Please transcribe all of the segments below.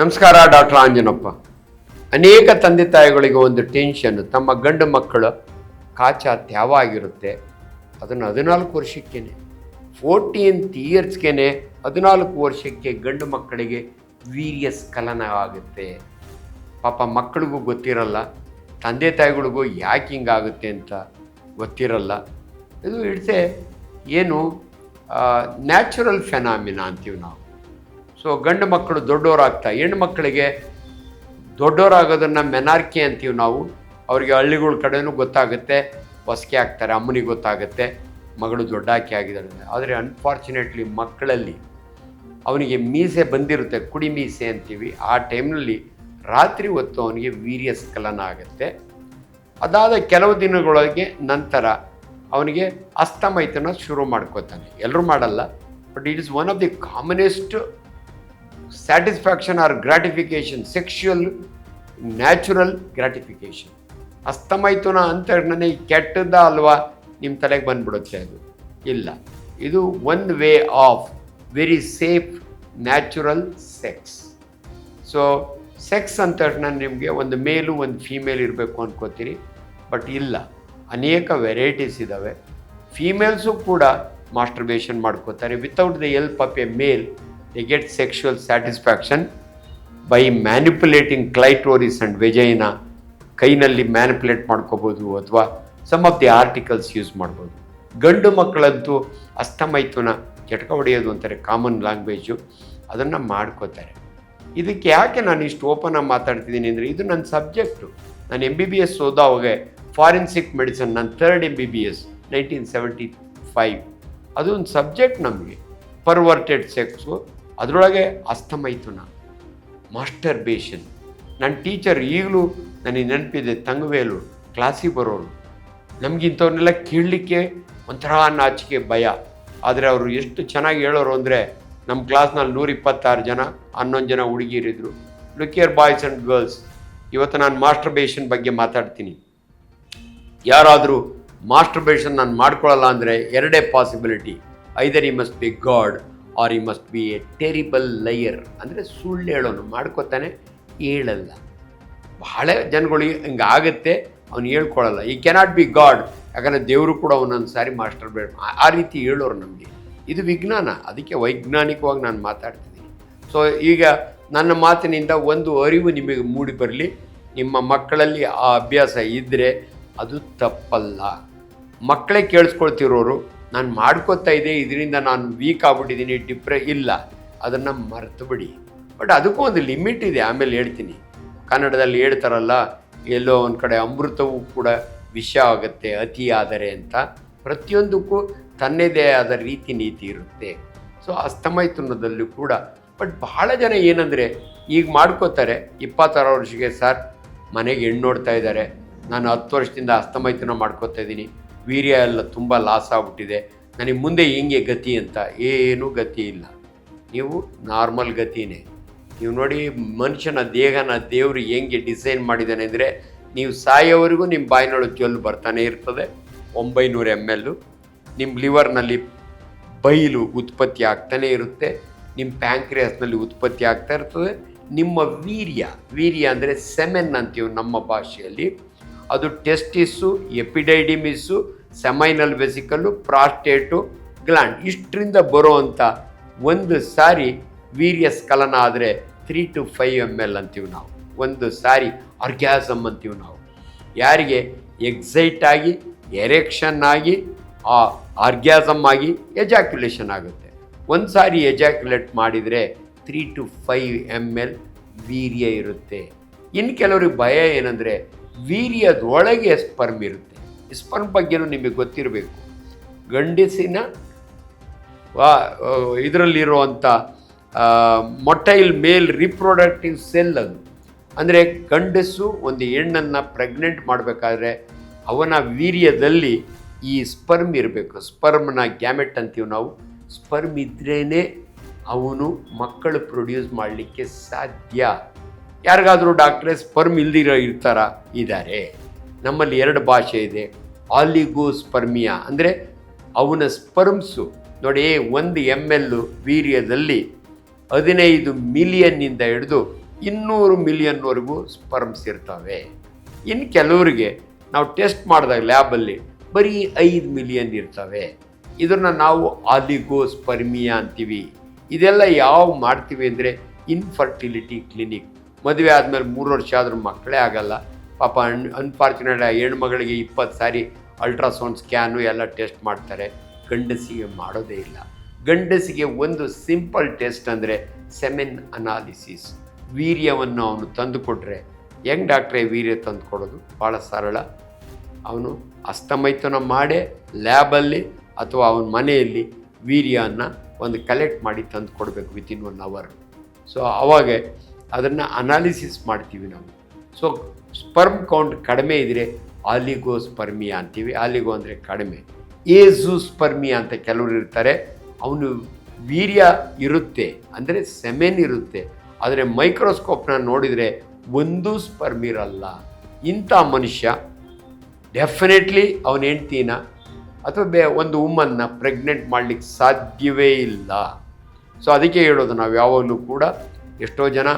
ನಮಸ್ಕಾರ. ಡಾಕ್ಟರ್ ಆಂಜನಪ್ಪ. ಅನೇಕ ತಂದೆ ತಾಯಿಗಳಿಗೆ ಒಂದು ಟೆನ್ಷನ್, ತಮ್ಮ ಗಂಡು ಮಕ್ಕಳು ಕಾಚಾ ತ್ಯಾವ ಆಗಿರುತ್ತೆ. ಅದನ್ನು 14 ವರ್ಷಕ್ಕೇನೆ 14th ಇಯರ್ಸ್ಗೆ 14 ವರ್ಷಕ್ಕೆ ಗಂಡು ಮಕ್ಕಳಿಗೆ ವೀರ್ಯಸ್ಖಲನ ಆಗುತ್ತೆ. ಪಾಪ ಮಕ್ಕಳಿಗೂ ಗೊತ್ತಿರಲ್ಲ, ತಂದೆ ತಾಯಿಗಳಿಗೂ ಯಾಕೆ ಹಿಂಗಾಗುತ್ತೆ ಅಂತ ಗೊತ್ತಿರಲ್ಲ. ಇದು ಇಟ್ಸೆ ಏನು ನ್ಯಾಚುರಲ್ ಫೆನಾಮಿನಾ ಅಂತೀವಿ ನಾವು. ಸೊ ಗಂಡು ಮಕ್ಕಳು ದೊಡ್ಡವರಾಗ್ತಾ, ಹೆಣ್ಣು ಮಕ್ಕಳಿಗೆ ದೊಡ್ಡವರಾಗೋದನ್ನು ಮೆನಾರ್ಕಿ ಅಂತೀವಿ ನಾವು. ಅವರಿಗೆ ಹಳ್ಳಿಗಳ ಕಡೆಯೂ ಗೊತ್ತಾಗುತ್ತೆ, ಹೊಸಕೆ ಆಗ್ತಾರೆ, ಅಮ್ಮನಿಗೆ ಗೊತ್ತಾಗುತ್ತೆ ಮಗಳು ದೊಡ್ಡಾಕಿ ಆಗಿದ್ದಾಳೆ. ಆದರೆ ಅನ್ಫಾರ್ಚುನೇಟ್ಲಿ ಮಕ್ಕಳಲ್ಲಿ ಅವನಿಗೆ ಮೀಸೆ ಬಂದಿರುತ್ತೆ, ಕುಡಿ ಮೀಸೆ ಅಂತೀವಿ. ಆ ಟೈಮ್ನಲ್ಲಿ ರಾತ್ರಿ ಹೊತ್ತು ಅವನಿಗೆ ವೀರ್ಯಸ್ಖಲನ ಆಗುತ್ತೆ. ಅದಾದ ಕೆಲವು ದಿನಗಳೊಳಗೆ ನಂತರ ಅವನಿಗೆ ಅಸ್ತಮೈತನ ಶುರು ಮಾಡ್ಕೋತಾನೆ. ಎಲ್ಲರೂ ಮಾಡಲ್ಲ, but it is one of the commonest satisfaction or gratification, sexual natural gratification. ಅಸ್ತಮೈತುನ ಅಂತ ನನಗೆ ಕೆಟ್ಟದ್ದ ಅಲ್ವಾ ನಿಮ್ಮ ತಲೆಗೆ ಬಂದ್ಬಿಡುತ್ತೆ? ಅದು ಇಲ್ಲ, ಇದು one way of very safe natural sex. So sex ಅಂತ ನಿಮಗೆ ಒಂದು ಮೇಲು ಒಂದು ಫೀಮೇಲ್ ಇರಬೇಕು ಅನ್ಕೋತೀರಿ, ಬಟ್ ಇಲ್ಲ, ಅನೇಕ ವೆರೈಟೀಸ್ ಇದ್ದಾವೆ. ಫೀಮೇಲ್ಸು ಕೂಡ ಮಾಸ್ಟರ್ಬೇಷನ್ ಮಾಡ್ಕೋತಾರೆ. Without the help of a male they get sexual satisfaction by manipulating clitoris and vagina. ಕೈನಲ್ಲಿ ಮ್ಯಾನಿಪುಲೇಟ್ ಮಾಡ್ಕೋಬೋದು ಅಥವಾ some of the articles use ಮಾಡ್ಬೋದು. ಗಂಡು ಮಕ್ಕಳಂತೂ ಅಸ್ತಮೈತುನ ಕೆಟಕ ಹೊಡೆಯೋದು ಅಂತಾರೆ, ಕಾಮನ್ ಲ್ಯಾಂಗ್ವೇಜು, ಅದನ್ನು ಮಾಡ್ಕೋತಾರೆ. ಇದಕ್ಕೆ ಯಾಕೆ ನಾನು ಇಷ್ಟು ಓಪನ್ ಆಗಿ ಮಾತಾಡ್ತಿದ್ದೀನಿ ಅಂದರೆ, ಇದು ನನ್ನ ಸಬ್ಜೆಕ್ಟು. ನಾನು MBBS ಓದೋವಾಗೆ ಫಾರೆನ್ಸಿಕ್ ಮೆಡಿಸನ್, ನಾನು 3rd MBBS 1975. ಅದು ಒಂದು ಸಬ್ಜೆಕ್ಟ್ ನಮಗೆ. ಪರ್ವರ್ಟೆಡ್ ಸೆಕ್ಸು, ಅದರೊಳಗೆ ಅಸ್ತಮೈತುನ, ಮಾಸ್ಟರ್ಬೇಷನ್. ನನ್ನ ಟೀಚರ್ ಈಗಲೂ ನನಗೆ ನೆನಪಿದೆ, ತಂಗವೇಲು, ಕ್ಲಾಸಿಗೆ ಬರೋರು. ನಮಗಿಂಥವ್ರನ್ನೆಲ್ಲ ಕೇಳಲಿಕ್ಕೆ ಒಂಥರ ನಾಚಿಕೆ, ಭಯ. ಆದರೆ ಅವರು ಎಷ್ಟು ಚೆನ್ನಾಗಿ ಹೇಳೋರು ಅಂದರೆ, ನಮ್ಮ ಕ್ಲಾಸ್ನಲ್ಲಿ 126 ಜನ, 11 ಜನ ಹುಡುಗಿಯರಿದ್ರು. ಲುಕಿಯರ್ ಬಾಯ್ಸ್ ಆ್ಯಂಡ್ ಗರ್ಲ್ಸ್. ಇವತ್ತು ನಾನು ಮಾಸ್ಟರ್ಬೇಷನ್ ಬಗ್ಗೆ ಮಾತಾಡ್ತೀನಿ. ಯಾರಾದರೂ ಮಾಸ್ಟರ್ಬೇಷನ್ ನಾನು ಮಾಡ್ಕೊಳ್ಳಲ್ಲ ಅಂದರೆ ಎರಡೇ ಪಾಸಿಬಿಲಿಟಿ: ಐದರ್ ಈ ಮಸ್ಟ್ ಬಿ ಗಾಡ್ ಆರ್ ಈ ಮಸ್ಟ್ ಬಿ ಎ ಟೆರಿಬಲ್ ಲೈಯರ್. ಅಂದರೆ ಸುಳ್ಳು ಹೇಳೋನು, ಮಾಡ್ಕೋತಾನೆ, ಹೇಳಲ್ಲ. ಬಹಳ ಜನಗಳಿಗೆ ಹಿಂಗೆ ಆಗುತ್ತೆ, ಅವನು ಹೇಳ್ಕೊಳ್ಳಲ್ಲ. ಈ ಕೆನಾಟ್ ಬಿ ಗಾಡ್, ಯಾಕಂದರೆ ದೇವರು ಕೂಡ ಒಂದೊಂದು ಸಾರಿ ಮಾಸ್ಟರ್ಬೇಟ್ ಆ ರೀತಿ ಹೇಳೋರು ನಮಗೆ. ಇದು ವಿಜ್ಞಾನ, ಅದಕ್ಕೆ ವೈಜ್ಞಾನಿಕವಾಗಿ ನಾನು ಮಾತಾಡ್ತಿದ್ದೀನಿ. ಸೊ ಈಗ ನನ್ನ ಮಾತಿನಿಂದ ಒಂದು ಅರಿವು ನಿಮಗೆ ಮೂಡಿ ಬರಲಿ. ನಿಮ್ಮ ಮಕ್ಕಳಲ್ಲಿ ಆ ಅಭ್ಯಾಸ ಇದ್ದರೆ ಅದು ತಪ್ಪಲ್ಲ. ಮಕ್ಕಳೇ ಕೇಳಿಸ್ಕೊಳ್ತಿರೋರು, ನಾನು ಮಾಡ್ಕೋತಾ ಇದ್ದೆ, ಇದರಿಂದ ನಾನು ವೀಕ್ ಆಗ್ಬಿಟ್ಟಿದ್ದೀನಿ, ಇಲ್ಲ, ಅದನ್ನು ಮರೆತು ಬಿಡಿ. ಬಟ್ ಅದಕ್ಕೂ ಒಂದು ಲಿಮಿಟ್ ಇದೆ, ಆಮೇಲೆ ಹೇಳ್ತೀನಿ. ಕನ್ನಡದಲ್ಲಿ ಹೇಳ್ತಾರಲ್ಲ, ಎಲ್ಲೋ ಒಂದು ಕಡೆ ಅಮೃತವೂ ಕೂಡ ವಿಷ ಆಗುತ್ತೆ ಅತಿ ಆದರೆ ಅಂತ. ಪ್ರತಿಯೊಂದಕ್ಕೂ ತನ್ನದೇ ಆದ ರೀತಿ ನೀತಿ ಇರುತ್ತೆ. ಸೊ ಅಸ್ತಮೈತುನದಲ್ಲೂ ಕೂಡ. ಬಟ್ ಬಹಳ ಜನ ಏನಂದರೆ, ಈಗ ಮಾಡ್ಕೋತಾರೆ 26 ವರ್ಷಕ್ಕೆ, ಸರ್ ಮನೆಗೆ ಹೆಣ್ಣು ನೋಡ್ತಾ ಇದ್ದಾರೆ, ನಾನು 10 ವರ್ಷದಿಂದ ಅಸ್ತಮೈತುನ ಮಾಡ್ಕೋತಾ ಇದ್ದೀನಿ, ವೀರ್ಯ ಎಲ್ಲ ತುಂಬ ಲಾಸ್ ಆಗ್ಬಿಟ್ಟಿದೆ, ನನಗೆ ಮುಂದೆ ಹೆಂಗೆ ಗತಿ ಅಂತ. ಏನೂ ಗತಿ ಇಲ್ಲ, ನೀವು ನಾರ್ಮಲ್ ಗತಿನೇ. ನೀವು ನೋಡಿ, ಮನುಷ್ಯನ ದೇಹನ ದೇವರು ಹೆಂಗೆ ಡಿಸೈನ್ ಮಾಡಿದ್ದಾನೆ ಅಂದರೆ, ನೀವು ಸಾಯೋವರೆಗೂ ನಿಮ್ಮ ಬಾಯಿನೊಳಗೆ ಜೊಲ್ಲು ಬರ್ತಾನೆ ಇರ್ತದೆ, 900 ml. ನಿಮ್ಮ ಲಿವರ್ನಲ್ಲಿ ಬೈಲು ಉತ್ಪತ್ತಿ ಆಗ್ತಾನೆ ಇರುತ್ತೆ, ನಿಮ್ಮ ಪ್ಯಾಂಕ್ರಿಯಾಸ್ನಲ್ಲಿ ಉತ್ಪತ್ತಿ ಆಗ್ತಾ ಇರ್ತದೆ. ನಿಮ್ಮ ವೀರ್ಯ ಅಂದರೆ ಸೆಮೆನ್ ಅಂತೀವಿ ನಮ್ಮ ಭಾಷೆಯಲ್ಲಿ. ಅದು ಟೆಸ್ಟಿಸ್ಸು, ಎಪಿಡೈಡಿಮಿಸ್ಸು, ಸೆಮೈನಲ್ ವೆಸಿಕಲ್ಲು, ಪ್ರಾಸ್ಟೇಟು, ಗ್ಲ್ಯಾಂಡ್, ಇಷ್ಟರಿಂದ ಬರೋವಂಥ ಒಂದು ಸಾರಿ ವೀರ್ಯಸ್ಖಲನ ಆದರೆ 3 to 5 ml ಅಂತೀವಿ ನಾವು. ಒಂದು ಸಾರಿ ಆರ್ಗ್ಯಾಸಮ್ ಅಂತೀವಿ ನಾವು. ಯಾರಿಗೆ ಎಕ್ಸೈಟ್ ಆಗಿ, ಎರೆಕ್ಷನ್ ಆಗಿ, ಆ ಆರ್ಗ್ಯಾಸಮ್ ಆಗಿ ಎಜಾಕ್ಯುಲೇಷನ್ ಆಗುತ್ತೆ. ಒಂದು ಸಾರಿ ಎಜಾಕ್ಯುಲೇಟ್ ಮಾಡಿದರೆ 3 to 5 ml ವೀರ್ಯ ಇರುತ್ತೆ. ಇನ್ನು ಕೆಲವ್ರಿಗೆ ಭಯ ಏನಂದರೆ, ವೀರ್ಯದೊಳಗೆ ಸ್ಪರ್ಮ್ ಇರುತ್ತೆ. ಸ್ಪರ್ಮ್ ಬಗ್ಗೆನೂ ನಿಮಗೆ ಗೊತ್ತಿರಬೇಕು. ಗಂಡಸಿನ ಇದರಲ್ಲಿರುವಂಥ ಮೊಟೈಲ್ ಮೇಲ್ ರಿಪ್ರೊಡಕ್ಟಿವ್ ಸೆಲ್ ಅದು. ಅಂದರೆ ಗಂಡಸು ಒಂದು ಹೆಣ್ಣನ್ನು ಪ್ರೆಗ್ನೆಂಟ್ ಮಾಡಬೇಕಾದ್ರೆ ಅವನ ವೀರ್ಯದಲ್ಲಿ ಈ ಸ್ಪರ್ಮ್ ಇರಬೇಕು. ಸ್ಪರ್ಮ್ನ ಗ್ಯಾಮೆಟ್ ಅಂತೀವಿ ನಾವು. ಸ್ಪರ್ಮ್ ಇದ್ರೇ ಅವನು ಮಕ್ಕಳು ಪ್ರೊಡ್ಯೂಸ್ ಮಾಡಲಿಕ್ಕೆ ಸಾಧ್ಯ. ಯಾರಿಗಾದರೂ ಡಾಕ್ಟ್ರೇ ಸ್ಪರ್ಮ್ ಇಲ್ದಿರೋ ಇರ್ತಾರಾ? ಇದ್ದಾರೆ. ನಮ್ಮಲ್ಲಿ 2 ಭಾಷೆ ಇದೆ. ಆಲಿಗೋಸ್ಪರ್ಮಿಯಾ ಅಂದರೆ ಅವನ ಸ್ಪರ್ಮ್ಸು ನೋಡಿ 1 ml ವೀರ್ಯದಲ್ಲಿ 15 ಮಿಲಿಯನ್ನಿಂದ ಹಿಡಿದು 200 ಮಿಲಿಯನ್ವರೆಗೂ ಸ್ಪರ್ಮ್ಸ್ ಇರ್ತವೆ. ಇನ್ನು ಕೆಲವರಿಗೆ ನಾವು ಟೆಸ್ಟ್ ಮಾಡಿದಾಗ ಲ್ಯಾಬಲ್ಲಿ ಬರೀ 5 ಮಿಲಿಯನ್ ಇರ್ತವೆ. ಇದನ್ನು ನಾವು ಆಲಿಗೋಸ್ಪರ್ಮಿಯಾ ಅಂತೀವಿ. ಇದೆಲ್ಲ ಯಾವ ಮಾಡ್ತೀವಿ ಅಂದರೆ ಇನ್ಫರ್ಟಿಲಿಟಿ ಕ್ಲಿನಿಕ್. ಮದುವೆ ಆದಮೇಲೆ 3 ವರ್ಷ ಆದರೂ ಮಕ್ಕಳೇ ಆಗಲ್ಲ ಪಾಪ. ಅನ್ಫಾರ್ಚುನೇಟ್ ಹೆಣ್ಮಗಳಿಗೆ 20 ಸಾರಿ ಅಲ್ಟ್ರಾಸೌಂಡ್ ಸ್ಕ್ಯಾನು ಎಲ್ಲ ಟೆಸ್ಟ್ ಮಾಡ್ತಾರೆ, ಗಂಡಸಿಗೆ ಮಾಡೋದೇ ಇಲ್ಲ. ಗಂಡಸಿಗೆ ಒಂದು ಸಿಂಪಲ್ ಟೆಸ್ಟ್ ಅಂದರೆ ಸೆಮೆನ್ ಅನಾಲಿಸಿಸ್. ವೀರ್ಯವನ್ನು ಅವನು ತಂದು ಕೊಟ್ಟರೆ, ಹೆಂಗೆ ಡಾಕ್ಟ್ರೇ ವೀರ್ಯ ತಂದು ಕೊಡೋದು? ಭಾಳ ಸರಳ. ಅವನು ಹಸ್ತಮೈಥುನ ಮಾಡೇ ಲ್ಯಾಬಲ್ಲಿ ಅಥವಾ ಅವನ ಮನೆಯಲ್ಲಿ ವೀರ್ಯವನ್ನು ಒಂದು ಕಲೆಕ್ಟ್ ಮಾಡಿ ತಂದು ಕೊಡಬೇಕು ವಿತಿನ್ 1 ಅವರ್. ಸೊ ಅವಾಗ ಅದನ್ನು ಅನಾಲಿಸಿಸ್ ಮಾಡ್ತೀವಿ ನಾವು. ಸೊ ಸ್ಪರ್ಮ್ ಕೌಂಟ್ ಕಡಿಮೆ ಇದ್ದರೆ ಆಲಿಗೋಸ್ಪರ್ಮಿಯಾ ಅಂತೀವಿ. ಆಲಿಗೋ ಅಂದರೆ ಕಡಿಮೆ. ಏಝೂಸ್ಪರ್ಮಿಯಾ ಅಂತ ಕೆಲವರು ಇರ್ತಾರೆ, ಅವನು ವೀರ್ಯ ಇರುತ್ತೆ ಅಂದರೆ ಸೆಮೆನ್ ಇರುತ್ತೆ, ಆದರೆ ಮೈಕ್ರೋಸ್ಕೋಪ್ನ ನೋಡಿದರೆ ಒಂದು ಸ್ಪರ್ಮ್ ಇರಲ್ಲ. ಇಂಥ ಮನುಷ್ಯ ಡೆಫಿನೆಟ್ಲಿ ಅವನ ಹೆಂಡ್ತಿನ ಅಥವಾ ಒಂದು ವುಮನ್ನ ಪ್ರೆಗ್ನೆಂಟ್ ಮಾಡಲಿಕ್ಕೆ ಸಾಧ್ಯವೇ ಇಲ್ಲ. ಸೊ ಅದಕ್ಕೆ ಹೇಳೋದು ನಾವು ಯಾವಾಗಲೂ ಕೂಡ, ಎಷ್ಟೋ ಜನ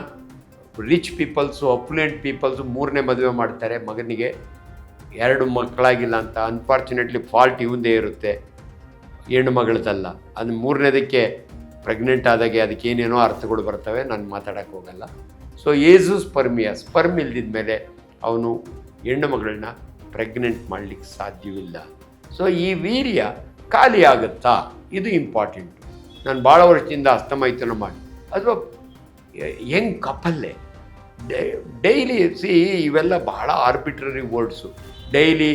ರಿಚ್ ಪೀಪಲ್ಸು, ಅಫ್ಲುಯೆಂಟ್ ಪೀಪಲ್ಸು 3ನೇ ಮದುವೆ ಮಾಡ್ತಾರೆ, ಮಗನಿಗೆ 2 ಮಕ್ಕಳಾಗಿಲ್ಲ ಅಂತ. ಅನ್ಫಾರ್ಚುನೇಟ್ಲಿ ಫಾಲ್ಟ್ ಇವಂದೇ ಇರುತ್ತೆ, ಹೆಣ್ಣು ಮಗಳದಲ್ಲ. ಅದು 3ನೇದಕ್ಕೆ ಪ್ರೆಗ್ನೆಂಟ್ ಆದಾಗೆ ಅದಕ್ಕೆ ಏನೇನೋ ಅರ್ಥಗಳು ಬರ್ತವೆ, ನಾನು ಮಾತಾಡೋಕ್ಕೆ ಹೋಗಲ್ಲ. ಸೊ ಏಝೂಸ್ಪರ್ಮಿಯಾ, ಸ್ಪರ್ಮ್ ಇಲ್ದಿದ ಮೇಲೆ ಅವನು ಹೆಣ್ಣು ಮಗಳನ್ನ ಪ್ರೆಗ್ನೆಂಟ್ ಮಾಡಲಿಕ್ಕೆ ಸಾಧ್ಯವಿಲ್ಲ. ಸೊ ಈ ವೀರ್ಯ ಖಾಲಿ ಆಗುತ್ತಾ, ಇದು ಇಂಪಾರ್ಟೆಂಟು. ನಾನು ಭಾಳ ವರ್ಷದಿಂದ ಹಸ್ತಮೈಥುನ ಮಾಡಿ ಅಥವಾ ಹೆಂಗೆ ಕಪಲ್ಲೇ ಡೈಲಿ ಇವೆಲ್ಲ ಬಹಳ ಆರ್ಬಿಟ್ರರಿ ವರ್ಡ್ಸು. ಡೈಲಿ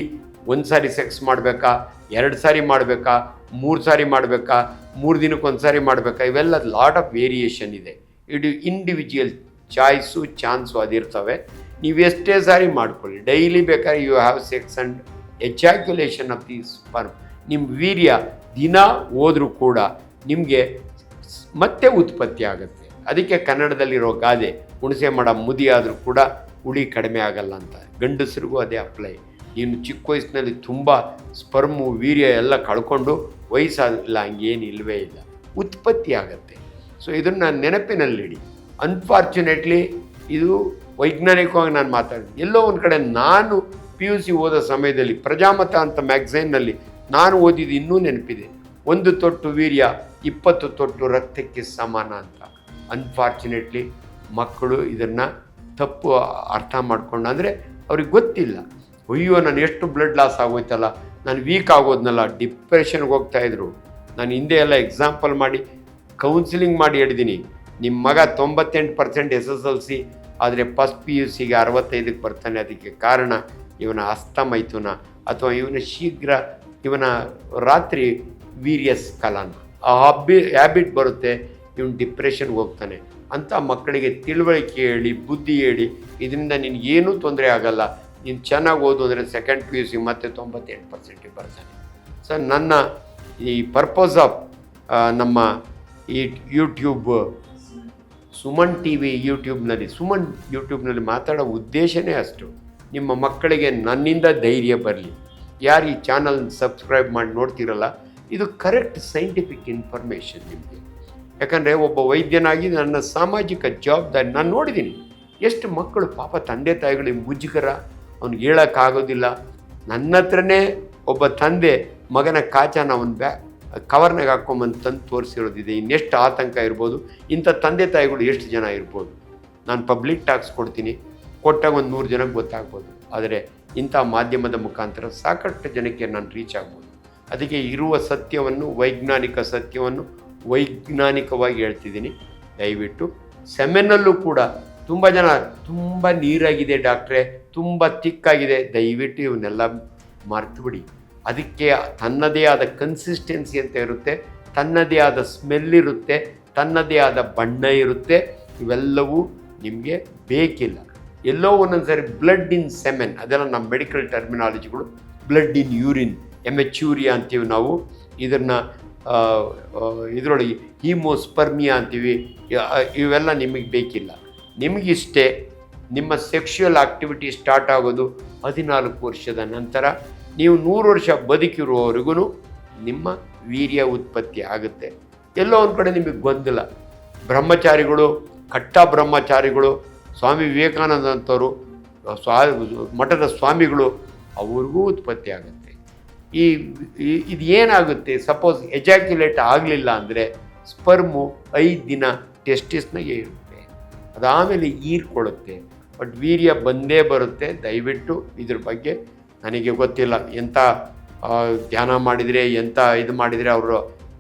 1 ಸಾರಿ ಸೆಕ್ಸ್ ಮಾಡಬೇಕಾ, 2 ಸಾರಿ ಮಾಡಬೇಕಾ, 3 ಸಾರಿ ಮಾಡಬೇಕಾ, 3 ದಿನಕ್ಕೆ 1 ಸಾರಿ ಮಾಡಬೇಕಾ, ಇವೆಲ್ಲ ಲಾಟ್ ಆಫ್ ವೇರಿಯೇಷನ್ ಇದೆ. ಇದು ಇಂಡಿವಿಜುವಲ್ ಚಾಯ್ಸು, ಚಾನ್ಸು ಅದಿರ್ತವೆ. ನೀವು ಎಷ್ಟೇ ಸಾರಿ ಮಾಡ್ಕೊಳ್ಳಿ, ಡೈಲಿ ಬೇಕಾದ್ರೆ you have sex and ejaculation of the sperm. ನಿಮ್ಮ ವೀರ್ಯ ದಿನ ಹೋದರೂ ಕೂಡ ನಿಮಗೆ ಮತ್ತೆ ಉತ್ಪತ್ತಿ ಆಗುತ್ತೆ. ಅದಕ್ಕೆ ಕನ್ನಡದಲ್ಲಿರೋ ಗಾದೆ, ಹುಣಸೆ ಮಾಡ ಮುದಿ ಆದರೂ ಕೂಡ ಹುಳಿ ಕಡಿಮೆ ಆಗಲ್ಲ ಅಂತ. ಗಂಡಸರಿಗೂ ಅದೇ ಅಪ್ಲೈ. ನೀನು ಚಿಕ್ಕ ವಯಸ್ಸಿನಲ್ಲಿ ತುಂಬ ಸ್ಪರ್ಮು ವೀರ್ಯ ಎಲ್ಲ ಕಳ್ಕೊಂಡು ವಯಸ್ಸಾಗಿಲ್ಲ, ಹಂಗೇನು ಇಲ್ಲವೇ ಇಲ್ಲ, ಉತ್ಪತ್ತಿ ಆಗುತ್ತೆ. ಸೊ ಇದನ್ನು ನೆನಪಿನಲ್ಲಿಡಿ. ಅನ್ಫಾರ್ಚುನೇಟ್ಲಿ ಇದು ವೈಜ್ಞಾನಿಕವಾಗಿ ನಾನು ಮಾತಾಡ್ತೀನಿ. ಎಲ್ಲೋ ಒಂದು ಕಡೆ ನಾನು PUC ಓದೋ ಸಮಯದಲ್ಲಿ ಪ್ರಜಾಮತ ಅಂತ ಮ್ಯಾಗ್ಝೈನ್ನಲ್ಲಿ ನಾನು ಓದಿದ್ದು ಇನ್ನೂ ನೆನಪಿದೆ. 1 ತೊಟ್ಟು ವೀರ್ಯ 20 ತೊಟ್ಟು ರಕ್ತಕ್ಕೆ ಸಮಾನ ಅಂತ. ಅನ್ಫಾರ್ಚುನೇಟ್ಲಿ ಮಕ್ಕಳು ಇದನ್ನು ತಪ್ಪು ಅರ್ಥ ಮಾಡ್ಕೊಂಡು, ಅಂದರೆ ಅವ್ರಿಗೆ ಗೊತ್ತಿಲ್ಲ. ಅಯ್ಯೋ ನಾನು ಎಷ್ಟು ಬ್ಲಡ್ ಲಾಸ್ ಆಗೋಯ್ತಲ್ಲ, ನಾನು ವೀಕ್ ಆಗೋದ್ನಲ್ಲ, ಡಿಪ್ರೆಷನ್ಗೆ ಹೋಗ್ತಾಯಿದ್ರು. ನಾನು ಹಿಂದೆ ಎಲ್ಲ ಎಕ್ಸಾಂಪಲ್ ಮಾಡಿ ಕೌನ್ಸಿಲಿಂಗ್ ಮಾಡಿ ಹೇಳಿದ್ದೀನಿ. ನಿಮ್ಮ ಮಗ 98% SSLC ಆದರೆ ಫಸ್ಟ್ PUCಗೆ 65ಕ್ಕೆ ಬರ್ತಾನೆ. ಅದಕ್ಕೆ ಕಾರಣ ಇವನ ಹಸ್ತಮೈಥುನ ಅಥವಾ ಇವನ ಶೀಘ್ರ ಇವನ ರಾತ್ರಿ ವೀರ್ಯ ಸ್ಖಲನ, ಆ ಹ್ಯಾಬಿಟ್ ಬರುತ್ತೆ, ಇವನು ಡಿಪ್ರೆಷನ್ಗೆ ಹೋಗ್ತಾನೆ. ಅಂಥ ಮಕ್ಕಳಿಗೆ ತಿಳುವಳಿಕೆ ಹೇಳಿ, ಬುದ್ಧಿ ಹೇಳಿ, ಇದರಿಂದ ನಿನಗೇನೂ ತೊಂದರೆ ಆಗಲ್ಲ, ನೀನು ಚೆನ್ನಾಗಿ ಓದು ಅಂದರೆ ಸೆಕೆಂಡ್ PUC ಮತ್ತೆ 98% ಬರ್ತಾನೆ. ಸೊ ನನ್ನ ಈ ಪರ್ಪಸ್ ಆಫ್ ನಮ್ಮ ಈ ಯೂಟ್ಯೂಬ್ ಸುಮನ್ TV ಯೂಟ್ಯೂಬ್ನಲ್ಲಿ ಮಾತಾಡೋ ಉದ್ದೇಶನೇ ಅಷ್ಟು. ನಿಮ್ಮ ಮಕ್ಕಳಿಗೆ ನನ್ನಿಂದ ಧೈರ್ಯ ಬರಲಿ. ಯಾರು ಈ ಚಾನಲ್ ಸಬ್ಸ್ಕ್ರೈಬ್ ಮಾಡಿ ನೋಡ್ತಿರಲ್ಲ, ಇದು ಕರೆಕ್ಟ್ ಸೈಂಟಿಫಿಕ್ ಇನ್ಫಾರ್ಮೇಷನ್ ನಿಮಗೆ. ಯಾಕಂದರೆ ಒಬ್ಬ ವೈದ್ಯನಾಗಿ ನನ್ನ ಸಾಮಾಜಿಕ ಜವಾಬ್ದಾರಿ ನಾನು ನೋಡಿದ್ದೀನಿ. ಎಷ್ಟು ಮಕ್ಕಳು ಪಾಪ ತಂದೆ ತಾಯಿಗಳಿಗೆ ಮುಜುಗರ, ಅವ್ನಿಗೆ ಹೇಳೋಕ್ಕಾಗೋದಿಲ್ಲ. ನನ್ನ ಹತ್ರನೇ ಒಬ್ಬ ತಂದೆ ಮಗನ ಕಾಚಾನ ಅವನ ಕವರ್ನಾಗ ಹಾಕ್ಕೊಂಬಂದು ತಂದು ತೋರಿಸಿರೋದಿದೆ. ಇನ್ನೆಷ್ಟು ಆತಂಕ ಇರ್ಬೋದು, ಇಂಥ ತಂದೆ ತಾಯಿಗಳು ಎಷ್ಟು ಜನ ಇರ್ಬೋದು. ನಾನು ಪಬ್ಲಿಕ್ ಟಾಕ್ಸ್ ಕೊಡ್ತೀನಿ, ಕೊಟ್ಟಾಗ ಒಂದು 100 ಜನಕ್ಕೆ ಗೊತ್ತಾಗ್ಬೋದು. ಆದರೆ ಇಂಥ ಮಾಧ್ಯಮದ ಮುಖಾಂತರ ಸಾಕಷ್ಟು ಜನಕ್ಕೆ ನಾನು ರೀಚ್ ಆಗ್ಬೋದು. ಅದಕ್ಕೆ ಇರುವ ಸತ್ಯವನ್ನು, ವೈಜ್ಞಾನಿಕ ಸತ್ಯವನ್ನು ವೈಜ್ಞಾನಿಕವಾಗಿ ಹೇಳ್ತಿದ್ದೀನಿ. ದಯವಿಟ್ಟು ಸೆಮೆನಲ್ಲೂ ಕೂಡ ತುಂಬ ಜನ ತುಂಬ ನೀರಾಗಿದೆ ಡಾಕ್ಟ್ರೇ, ತುಂಬ ತಿಕ್ಕಾಗಿದೆ, ದಯವಿಟ್ಟು ಇವನ್ನೆಲ್ಲ ಮರ್ತುಬಿಡಿ. ಅದಕ್ಕೆ ತನ್ನದೇ ಆದ ಕನ್ಸಿಸ್ಟೆನ್ಸಿ ಅಂತ ಇರುತ್ತೆ, ತನ್ನದೇ ಆದ ಸ್ಮೆಲ್ ಇರುತ್ತೆ, ತನ್ನದೇ ಆದ ಬಣ್ಣ ಇರುತ್ತೆ. ಇವೆಲ್ಲವೂ ನಿಮಗೆ ಬೇಕಿಲ್ಲ. ಎಲ್ಲೋ ಒಂದೊಂದು ಸಾರಿ ಬ್ಲಡ್ ಇನ್ ಸೆಮೆನ್, ಅದೆಲ್ಲ ನಮ್ಮ ಮೆಡಿಕಲ್ ಟರ್ಮಿನಾಲಜಿಗಳು. ಬ್ಲಡ್ ಇನ್ ಯೂರಿನ್, ಎಮೆಚ್ಯೂರಿಯಾ ಅಂತೀವಿ ನಾವು. ಇದನ್ನು ಇದರೊಳಗೆ ಹೀಮೋಸ್ಪರ್ಮಿಯಾ ಅಂತೀವಿ. ಇವೆಲ್ಲ ನಿಮಗೆ ಬೇಕಿಲ್ಲ. ನಿಮಗಿಷ್ಟೇ ನಿಮ್ಮ ಸೆಕ್ಷುವಲ್ ಆಕ್ಟಿವಿಟಿ ಸ್ಟಾರ್ಟ್ ಆಗೋದು 14 ವರ್ಷದ ನಂತರ. ನೀವು 100 ವರ್ಷ ಬದುಕಿರುವವರೆಗೂ ನಿಮ್ಮ ವೀರ್ಯ ಉತ್ಪತ್ತಿ ಆಗುತ್ತೆ. ಎಲ್ಲೋ ಒಂದು ಕಡೆ ನಿಮಗೆ ಗೊಂದಲ. ಬ್ರಹ್ಮಚಾರಿಗಳು, ಕಟ್ಟ ಬ್ರಹ್ಮಚಾರಿಗಳು ಸ್ವಾಮಿ ವಿವೇಕಾನಂದ ಅಂಥವರು ಮಠದ ಸ್ವಾಮಿಗಳು ಅವ್ರಿಗೂ ಉತ್ಪತ್ತಿ ಆಗುತ್ತೆ. ಇದು ಏನಾಗುತ್ತೆ, ಸಪೋಸ್ ಎಜಾಕ್ಯುಲೇಟ್ ಆಗಲಿಲ್ಲ ಅಂದರೆ ಸ್ಪರ್ಮು 5 ದಿನ ಟೆಸ್ಟಿಸ್ನಾಗೆ ಇರುತ್ತೆ, ಅದಾದಮೇಲೆ ಹೀರ್ಕೊಳ್ಳುತ್ತೆ. ಬಟ್ ವೀರ್ಯ ಬಂದೇ ಬರುತ್ತೆ. ದಯವಿಟ್ಟು ಇದ್ರ ಬಗ್ಗೆ ನನಗೆ ಗೊತ್ತಿಲ್ಲ ಎಂಥ ಧ್ಯಾನ ಮಾಡಿದರೆ ಎಂಥ ಇದು ಮಾಡಿದರೆ ಅವರು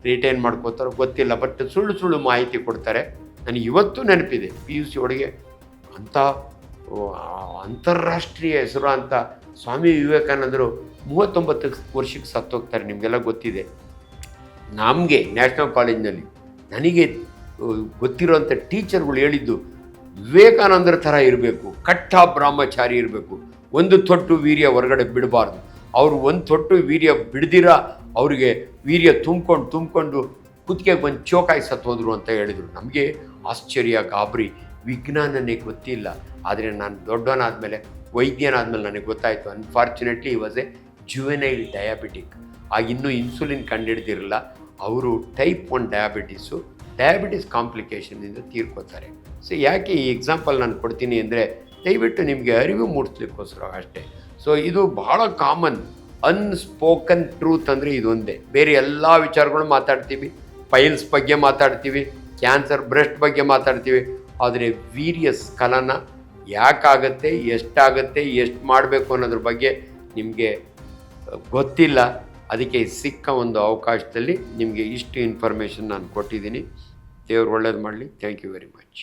ರಿಟೈನ್ ಮಾಡ್ಕೋತಾರೋ ಗೊತ್ತಿಲ್ಲ, ಬಟ್ ಸುಳ್ಳು ಮಾಹಿತಿ ಕೊಡ್ತಾರೆ. ನನಗೆ ಇವತ್ತು ನೆನಪಿದೆ, PUC ಒಳಗೆ ಅಂಥ ಅಂತಾರಾಷ್ಟ್ರೀಯ ಹೆಸರು ಅಂತ ಸ್ವಾಮಿ ವಿವೇಕಾನಂದರು 39 ವರ್ಷಕ್ಕೆ ಸತ್ತೋಗ್ತಾರೆ, ನಿಮಗೆಲ್ಲ ಗೊತ್ತಿದೆ. ನಮಗೆ ನ್ಯಾಷನಲ್ ಕಾಲೇಜ್ನಲ್ಲಿ ನನಗೆ ಗೊತ್ತಿರೋಂಥ ಟೀಚರ್ಗಳು ಹೇಳಿದ್ದು, ವಿವೇಕಾನಂದರ ಥರ ಇರಬೇಕು, ಕಟ್ಟ ಬ್ರಹ್ಮಚಾರಿ ಇರಬೇಕು, ಒಂದು ತೊಟ್ಟು ವೀರ್ಯ ಹೊರಗಡೆ ಬಿಡಬಾರ್ದು. ಅವರು ಒಂದು ತೊಟ್ಟು ವೀರ್ಯ ಬಿಡ್ದಿರ ಅವರಿಗೆ ವೀರ್ಯ ತುಂಬಿಕೊಂಡು ಕುತ್ತಿಗೆಗೆ ಬಂದು ಚೋಕಾಯಿ ಸತ್ತೋದ್ರು ಅಂತ ಹೇಳಿದರು. ನಮಗೆ ಆಶ್ಚರ್ಯ, ಗಾಬರಿ, ವಿಜ್ಞಾನನೇ ಗೊತ್ತಿಲ್ಲ. ಆದರೆ ನಾನು ದೊಡ್ಡವನಾದಮೇಲೆ, ವೈದ್ಯನಾದಮೇಲೆ ನನಗೆ ಗೊತ್ತಾಯಿತು. ಅನ್ಫಾರ್ಚುನೇಟ್ಲಿ ಈ ವಾಸ್ ಎ ಜುವೆನೈಲ್ ಡಯಾಬಿಟಿಕ್. ಇನ್ನೂ ಇನ್ಸುಲಿನ್ ಕಂಡುಹಿಡ್ದಿರಲ್ಲ. ಅವರು ಟೈಪ್ 1 ಡಯಾಬಿಟಿಸ್ ಕಾಂಪ್ಲಿಕೇಶನಿಂದ ತೀರ್ಕೋತಾರೆ. ಸೊ ಯಾಕೆ ಈ ಎಕ್ಸಾಂಪಲ್ ನಾನು ಕೊಡ್ತೀನಿ ಅಂದರೆ ದಯವಿಟ್ಟು ನಿಮಗೆ ಅರಿವು ಮೂಡಿಸ್ಲಿಕ್ಕೋಸ್ಕರ ಅಷ್ಟೇ. ಸೊ ಇದು ಬಹಳ ಕಾಮನ್ ಅನ್ಸ್ಪೋಕನ್ ಟ್ರೂತ್ ಅಂದರೆ ಇದೊಂದೇ. ಬೇರೆ ಎಲ್ಲ ವಿಚಾರಗಳು ಮಾತಾಡ್ತೀವಿ, ಪೈಲ್ಸ್ ಬಗ್ಗೆ ಮಾತಾಡ್ತೀವಿ, ಕ್ಯಾನ್ಸರ್, ಬ್ರೆಸ್ಟ್ ಬಗ್ಗೆ ಮಾತಾಡ್ತೀವಿ. ಆದರೆ ವೀರ್ಯ ಸ್ಖಲನ ಯಾಕಾಗತ್ತೆ, ಎಷ್ಟಾಗತ್ತೆ, ಎಷ್ಟು ಮಾಡಬೇಕು ಅನ್ನೋದ್ರ ಬಗ್ಗೆ ನಿಮಗೆ ಗೊತ್ತಿಲ್ಲ. ಅದಕ್ಕೆ ಸಿಕ್ಕ ಒಂದು ಅವಕಾಶದಲ್ಲಿ ನಿಮಗೆ ಇಷ್ಟು ಇನ್ಫಾರ್ಮೇಷನ್ ನಾನು ಕೊಟ್ಟಿದ್ದೀನಿ. ದೇವರು ಒಳ್ಳೇದು ಮಾಡಲಿ. Thank you very much.